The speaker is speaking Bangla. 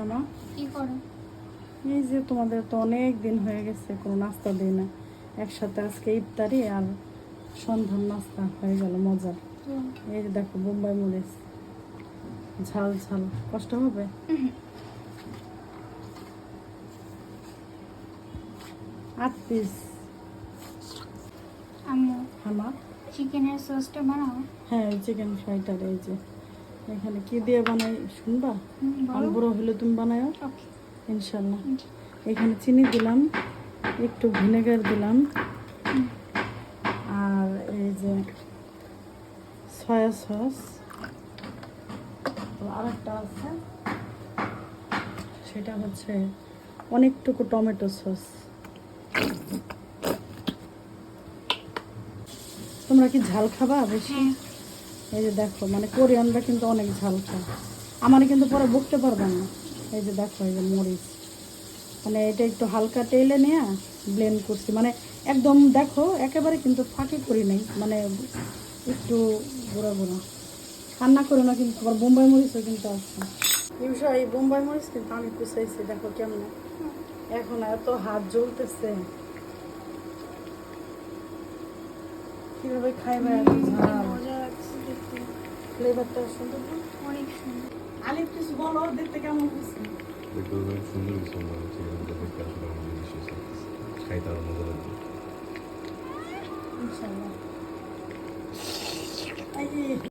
মা কি করো? এই যে তোমাদের তো অনেক দিন হয়ে গেছে কোনো নাস্তা দিই না, একসাথে আজকে ইফতারি আর সন্ধ্যার নাস্তা হয়ে গেল মজার। এই যে দেখো বোম্বাই মরিচ, ঝাল ঝাল, কষ্ট হবে? 8 পিস। আম্মু আমার চিকেনের সসটা বানাও। হ্যাঁ, চিকেন ফ্রাইটার এই যে এখানে কি দিয়ে বানাই শুনবা? বলো। বড় হলে তুমি বানাও ওকে। ইনশাল্লাহ। এখানে চিনি দিলাম, একটু ভিনেগার দিলাম, আর এই যে সয়া সস, আরেকটা আছে সেটা হচ্ছে অনেকটুকু টমেটো সস। তোমরা কি ঝাল খাবা বেশি? এই যে দেখো মানে কোরিয়ানরা কিন্তু অনেক ঝাল খায়, আমার কিন্তু পরে বকতে পারবে না। এই যে দেখো এই যে মরিচ, মানে এটা একটু হালকা তেলে নিয়ে ব্লেন্ড করছি, মানে একদম দেখো একেবারে কিন্তু ফাঁকি করি নাই, মানে একটু গুঁড়া গুঁড়া। রান্না করো না কিন্তু, আবার বোম্বাই মরিচও কিন্তু আছে। এই বোম্বাই মরিচ কিন্তু আমি কুচাইছি, দেখো কেমন। এখন এত হাত জ্বলতেছে, কিভাবে খাইবে এত ঝাল। মজা লাগছে দেখতে, ফ্লেভারটা সুন্দর না? অনেক সুন্দর। আলিফ কিছু বলো, দেখতে কেমন হচ্ছে? দেখতে অনেক সুন্দর কিছু মনে হচ্ছে, দেখতে আসলে আমার ডিলিশিয়াস লাগতেছে, খাইতে আরো মজা লাগবে। ইনশাআল্লাহ।